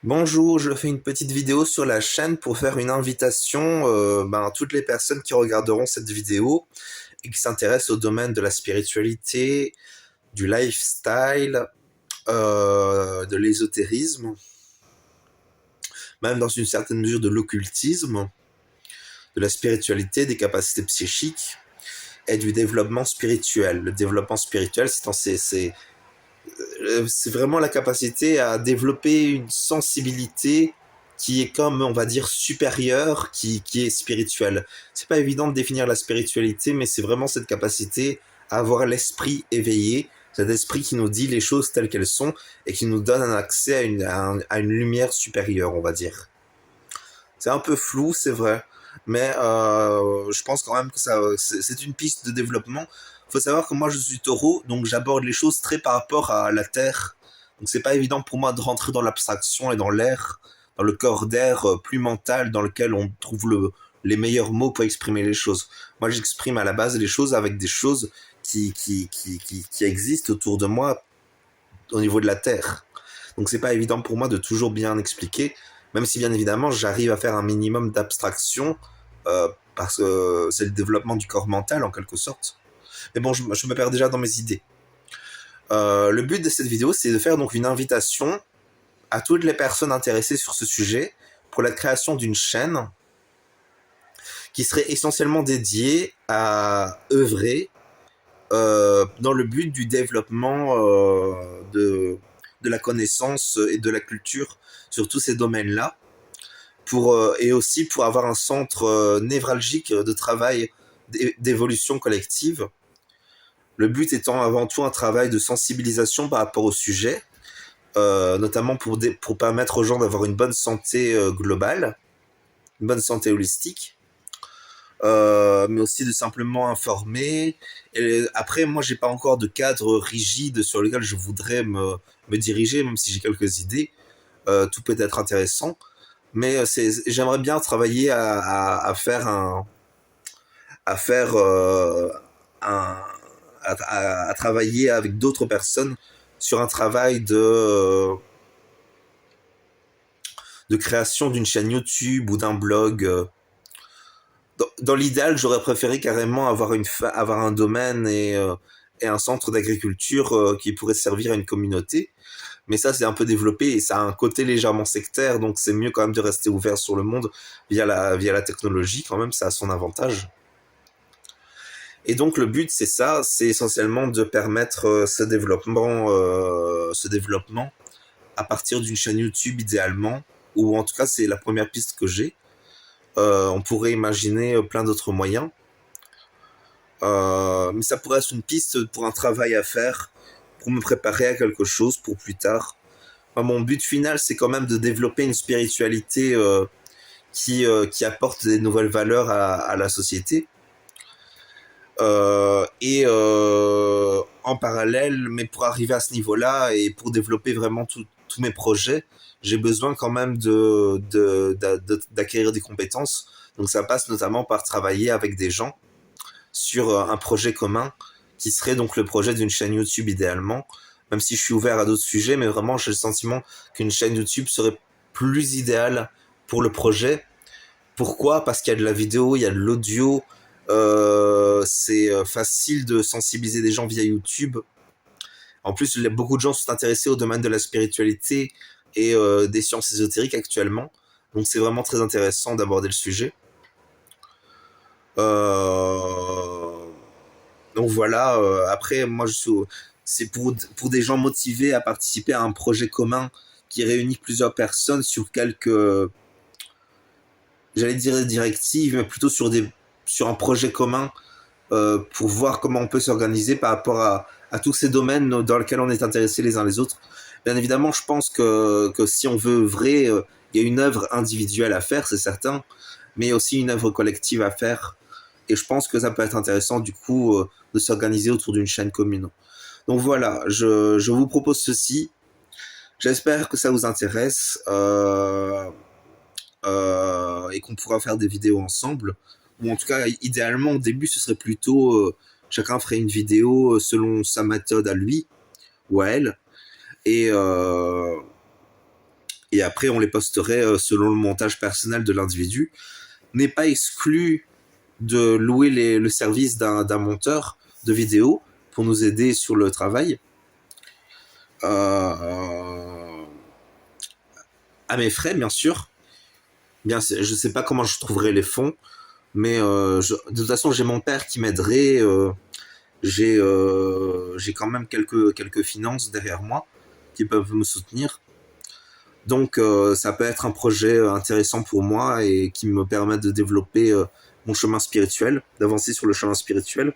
Bonjour, je fais une petite vidéo sur la chaîne pour faire une invitation à toutes les personnes qui regarderont cette vidéo et qui s'intéressent au domaine de la spiritualité, du lifestyle, de l'ésotérisme, même dans une certaine mesure de l'occultisme, de la spiritualité, des capacités psychiques et du développement spirituel. Le développement spirituel, c'est vraiment la capacité à développer une sensibilité qui est comme, on va dire, supérieure, qui est spirituelle. C'est pas évident de définir la spiritualité, mais c'est vraiment cette capacité à avoir l'esprit éveillé, cet esprit qui nous dit les choses telles qu'elles sont et qui nous donne un accès à une lumière supérieure, on va dire. C'est un peu flou, c'est vrai, mais je pense quand même que c'est une piste de développement. Il faut savoir que moi je suis taureau, donc j'aborde les choses très par rapport à la terre. Donc c'est pas évident pour moi de rentrer dans l'abstraction et dans l'air, dans le corps d'air plus mental dans lequel on trouve les meilleurs mots pour exprimer les choses. Moi j'exprime à la base les choses avec des choses qui existent autour de moi au niveau de la terre. Donc c'est pas évident pour moi de toujours bien expliquer, même si bien évidemment j'arrive à faire un minimum d'abstraction, parce que c'est le développement du corps mental en quelque sorte. Mais bon, je me perds déjà dans mes idées. Le but de cette vidéo, c'est de faire donc une invitation à toutes les personnes intéressées sur ce sujet pour la création d'une chaîne qui serait essentiellement dédiée à œuvrer dans le but du développement de la connaissance et de la culture sur tous ces domaines-là, et aussi pour avoir un centre névralgique de travail d'évolution collective. Le but étant avant tout un travail de sensibilisation par rapport au sujet, notamment pour permettre aux gens d'avoir une bonne santé globale, une bonne santé holistique, mais aussi de simplement informer. Et après, moi, j'ai pas encore de cadre rigide sur lequel je voudrais me diriger, même si j'ai quelques idées. Tout peut être intéressant, mais j'aimerais bien travailler à faire à faire un, à travailler avec d'autres personnes sur un travail de création d'une chaîne YouTube ou d'un blog. Dans l'idéal, j'aurais préféré carrément avoir un domaine et un centre d'agriculture qui pourrait servir à une communauté. Mais ça, c'est un peu développé et ça a un côté légèrement sectaire, donc c'est mieux quand même de rester ouvert sur le monde via la technologie, quand même, ça a son avantage. Et donc le but, c'est ça, c'est essentiellement de permettre ce développement à partir d'une chaîne YouTube idéalement, ou en tout cas c'est la première piste que j'ai. On pourrait imaginer plein d'autres moyens. Mais ça pourrait être une piste pour un travail à faire, pour me préparer à quelque chose pour plus tard. Enfin, mon but final, c'est quand même de développer une spiritualité qui apporte des nouvelles valeurs à la société. En parallèle, mais pour arriver à ce niveau-là et pour développer vraiment tous mes projets, j'ai besoin quand même d'acquérir des compétences. Donc ça passe notamment par travailler avec des gens sur un projet commun qui serait donc le projet d'une chaîne YouTube idéalement, même si je suis ouvert à d'autres sujets, mais vraiment j'ai le sentiment qu'une chaîne YouTube serait plus idéale pour le projet. Pourquoi? Parce qu'il y a de la vidéo, il y a de l'audio, c'est facile de sensibiliser des gens via YouTube. En plus, beaucoup de gens sont intéressés au domaine de la spiritualité et des sciences ésotériques actuellement. Donc c'est vraiment très intéressant d'aborder le sujet. Euh, Donc voilà, après, c'est pour des gens motivés à participer à un projet commun qui réunit plusieurs personnes sur quelques, j'allais dire des directives, mais plutôt sur un projet commun pour voir comment on peut s'organiser par rapport à tous ces domaines dans lesquels on est intéressés les uns les autres. Bien évidemment, je pense que si on veut œuvrer, il y a une œuvre individuelle à faire, c'est certain, mais aussi une œuvre collective à faire. Et je pense que ça peut être intéressant du coup de s'organiser autour d'une chaîne commune. Donc voilà, je vous propose ceci. J'espère que ça vous intéresse et qu'on pourra faire des vidéos ensemble. Ou en tout cas, idéalement, au début, ce serait plutôt chacun ferait une vidéo selon sa méthode à lui ou à elle. Et, euh, et et après on les posterait selon le montage personnel de l'individu. N'est pas exclu de louer le service d'un monteur de vidéo pour nous aider sur le travail. À mes frais, bien sûr. Bien, je sais pas comment je trouverai les fonds, mais de toute façon, j'ai mon père qui m'aiderait. J'ai quand même quelques finances derrière moi qui peuvent me soutenir. Donc, ça peut être un projet intéressant pour moi et qui me permet de développer mon chemin spirituel, d'avancer sur le chemin spirituel,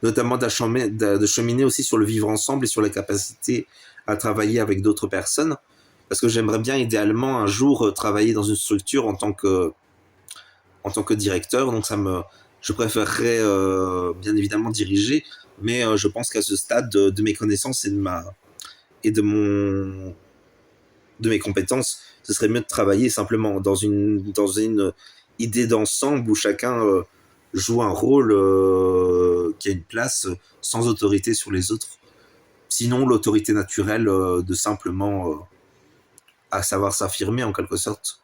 notamment de cheminer aussi sur le vivre ensemble et sur la capacité à travailler avec d'autres personnes. Parce que j'aimerais bien idéalement un jour travailler dans une structure en tant que directeur. Donc je préférerais bien évidemment diriger, mais je pense qu'à ce stade de mes connaissances et de mes compétences, ce serait mieux de travailler simplement dans une idée d'ensemble où chacun joue un rôle qui a une place sans autorité sur les autres. Sinon, l'autorité naturelle de simplement à savoir s'affirmer en quelque sorte.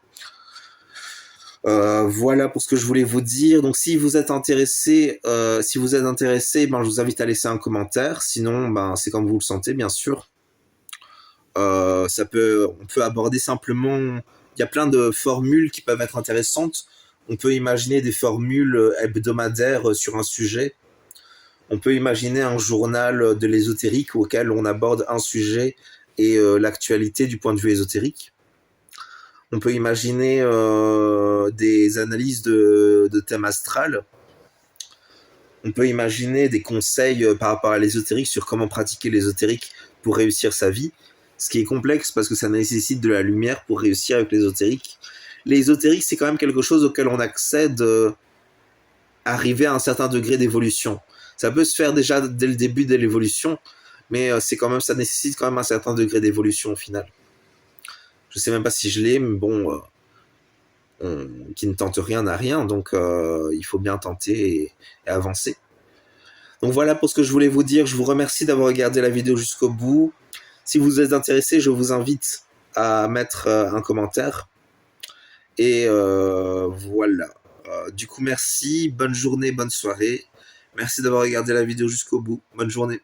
Voilà pour ce que je voulais vous dire. Donc si vous êtes intéressé, ben je vous invite à laisser un commentaire. Sinon, ben c'est comme vous le sentez, bien sûr. On peut aborder simplement. Il y a plein de formules qui peuvent être intéressantes. On peut imaginer des formules hebdomadaires sur un sujet. On peut imaginer un journal de l'ésotérique auquel on aborde un sujet et l'actualité du point de vue ésotérique. On peut imaginer des analyses de thèmes astrales. On peut imaginer des conseils par rapport à l'ésotérique sur comment pratiquer l'ésotérique pour réussir sa vie. Ce qui est complexe parce que ça nécessite de la lumière pour réussir avec l'ésotérique. L'ésotérique, c'est quand même quelque chose auquel on accède arrivé à un certain degré d'évolution. Ça peut se faire déjà dès le début de l'évolution, mais ça nécessite quand même un certain degré d'évolution au final. Je sais même pas si je l'ai, mais bon, qui ne tente rien n'a rien, donc il faut bien tenter et avancer. Donc voilà pour ce que je voulais vous dire. Je vous remercie d'avoir regardé la vidéo jusqu'au bout. Si vous êtes intéressé, je vous invite à mettre un commentaire. Et voilà. Du coup, merci. Bonne journée, bonne soirée. Merci d'avoir regardé la vidéo jusqu'au bout. Bonne journée.